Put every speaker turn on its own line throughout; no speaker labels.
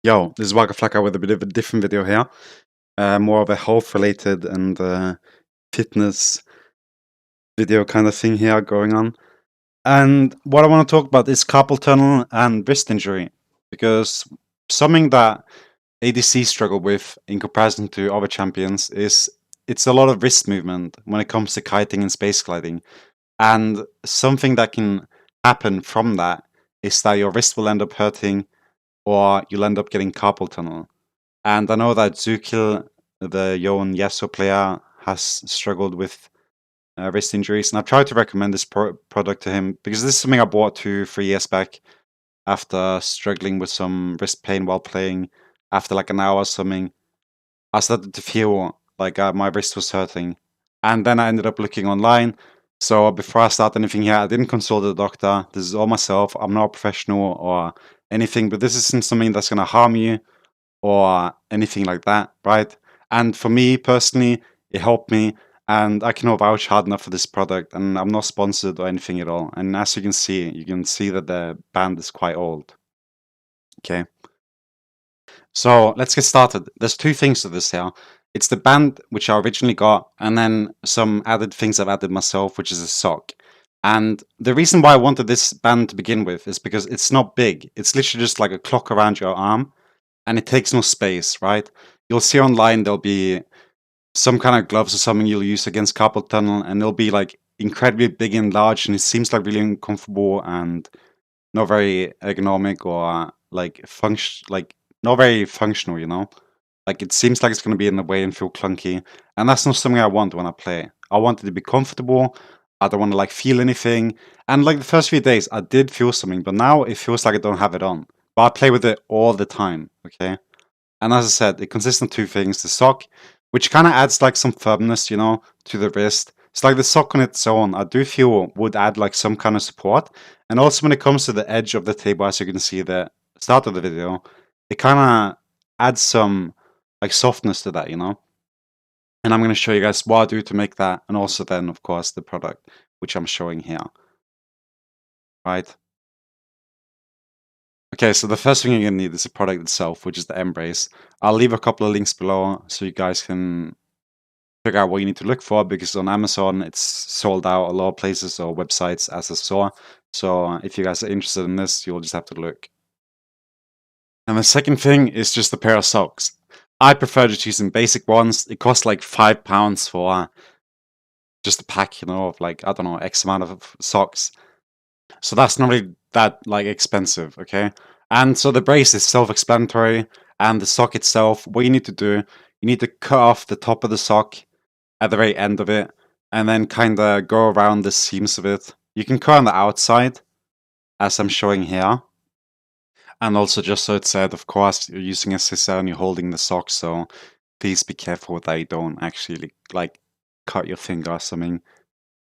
Yo, this is Wackaflcka with a bit of a different video here. More of a health related and fitness video kind of thing here going on. And what I want to talk about is carpal tunnel and wrist injury. Because something that ADC struggle with in comparison to other champions is it's a lot of wrist movement when it comes to kiting and space gliding. And something that can happen from that is that your wrist will end up hurting or you'll end up getting carpal tunnel. And I know that Zukil, the Yon Yeso player, has struggled with wrist injuries, and I've tried to recommend this product to him because this is something I bought 2-3 years back after struggling with some wrist pain while playing. After like an hour or something, I started to feel like my wrist was hurting, and then I ended up looking online. So before I start anything here, I didn't consult a doctor. This is all myself. I'm not a professional or anything, but this isn't something that's going to harm you or anything like that, right? And for me personally, it helped me, and I cannot vouch hard enough for this product, and I'm not sponsored or anything at all. And as you can see that the band is quite old. Okay. So let's get started. There's two things to this here. It's the band, which I originally got, and then some added things I've added myself, which is a sock. And the reason why I wanted this band to begin with is because it's not big. It's literally just like a clock around your arm, and it takes no space, right? You'll see online there'll be some kind of gloves or something you'll use against carpal tunnel, and they'll be like incredibly big and large, and it seems like really uncomfortable and not very ergonomic or like not very functional, you know? Like it seems like it's gonna be in the way and feel clunky, and that's not something I want when I play. I want it to be comfortable. I don't want to like feel anything. And like the first few days, I did feel something, but now it feels like I don't have it on. But I play with it all the time, okay? And as I said, it consists of two things: the sock, which kind of adds like some firmness, you know, to the wrist. It's like the sock on its own, I do feel would add like some kind of support. And also when it comes to the edge of the table, as you can see the start of the video, it kind of adds some like softness to that, you know. And I'm going to show you guys what I do to make that, and also then of course the product which I'm showing here, right? Okay, so the first thing you're going to need is the product itself, which is the Embrace. I'll leave a couple of links below so you guys can figure out what you need to look for, because on Amazon it's sold out a lot of places or websites as I saw. So if you guys are interested in this, you'll just have to look. And the second thing is just a pair of socks. I prefer just using basic ones. It costs like £5 for just a pack, you know, of like, I don't know, X amount of socks. So that's not really that like expensive, okay? And so the brace is self-explanatory, and the sock itself, what you need to do, you need to cut off the top of the sock at the very end of it, and then kind of go around the seams of it. You can cut on the outside, as I'm showing here. And also, just so it's said, of course, you're using a scissor and you're holding the sock, so please be careful that you don't actually like cut your finger or something,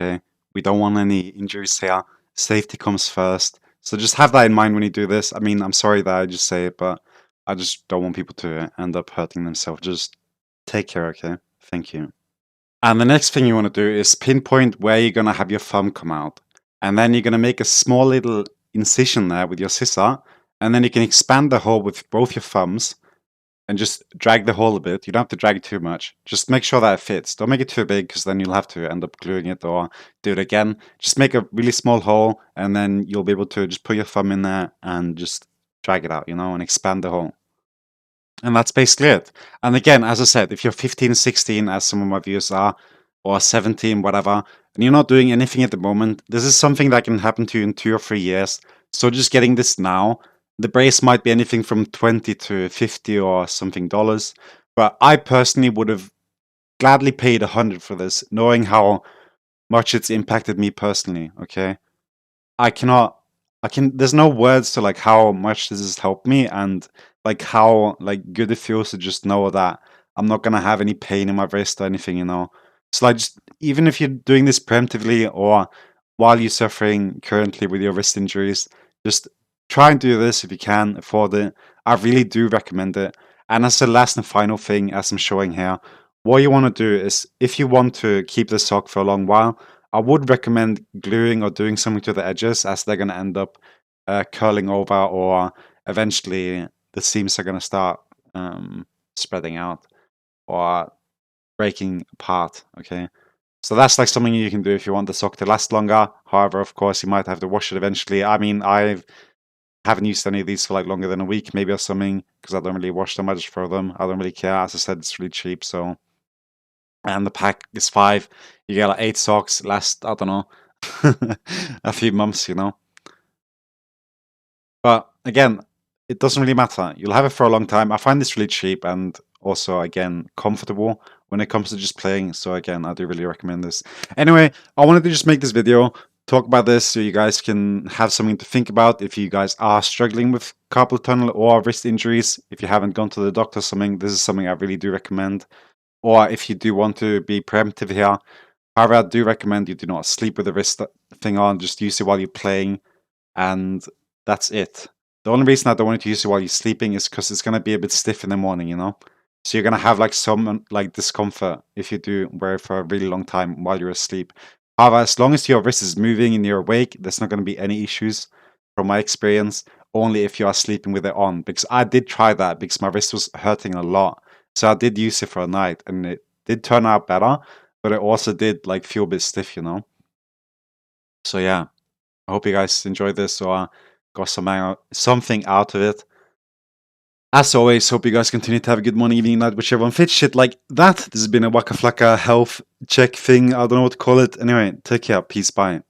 okay? We don't want any injuries here. Safety comes first. So just have that in mind when you do this. I mean, I'm sorry that I just say it, but I just don't want people to end up hurting themselves. Just take care, okay? Thank you. And the next thing you want to do is pinpoint where you're going to have your thumb come out. And then you're going to make a small little incision there with your scissor. And then you can expand the hole with both your thumbs and just drag the hole a bit. You don't have to drag it too much. Just make sure that it fits. Don't make it too big, because then you'll have to end up gluing it or do it again. Just make a really small hole, and then you'll be able to just put your thumb in there and just drag it out, you know, and expand the hole. And that's basically it. And again, as I said, if you're 15, 16, as some of my viewers are, or 17, whatever, and you're not doing anything at the moment, this is something that can happen to you in 2 or 3 years. So just getting this now, the brace might be anything from 20 to 50 or something dollars. But I personally would have gladly paid 100 for this, knowing how much it's impacted me personally, okay? There's no words to like how much this has helped me, and like how like good it feels to just know that I'm not gonna have any pain in my wrist or anything, you know. So like, just even if you're doing this preemptively or while you're suffering currently with your wrist injuries, just try and do this if you can afford it. I really do recommend it. And as the last and final thing, as I'm showing here, what you want to do is, if you want to keep the sock for a long while, I would recommend gluing or doing something to the edges, as they're going to end up curling over or eventually the seams are gonna start spreading out or breaking apart. Okay, so that's like something you can do if you want the sock to last longer. However, of course, you might have to wash it eventually. I mean, I haven't used any of these for like longer than a week, maybe, or something, because I don't really wash them. I just throw them. I don't really care. As I said, it's really cheap. So, and the pack is 5. You get like 8 socks. Last, I don't know, a few months, you know. But again, it doesn't really matter. You'll have it for a long time. I find this really cheap and also, again, comfortable when it comes to just playing. So again, I do really recommend this. Anyway, I wanted to just make this video, talk about this so you guys can have something to think about if you guys are struggling with carpal tunnel or wrist injuries. If you haven't gone to the doctor or something, this is something I really do recommend. Or if you do want to be preemptive here, however, I do recommend you do not sleep with the wrist thing on. Just use it while you're playing, and that's it. The only reason I don't want you to use it while you're sleeping is because it's going to be a bit stiff in the morning, you know? So you're going to have like some like discomfort if you do wear it for a really long time while you're asleep. However, as long as your wrist is moving and you're awake, there's not going to be any issues from my experience, only if you are sleeping with it on. Because I did try that because my wrist was hurting a lot. So I did use it for a night and it did turn out better, but it also did like feel a bit stiff, you know? So yeah, I hope you guys enjoyed this or got something out of it. As always, hope you guys continue to have a good morning, evening, night, whichever one fits. Shit like that. This has been a Wackaflcka health check thing. I don't know what to call it. Anyway, take care. Peace. Bye.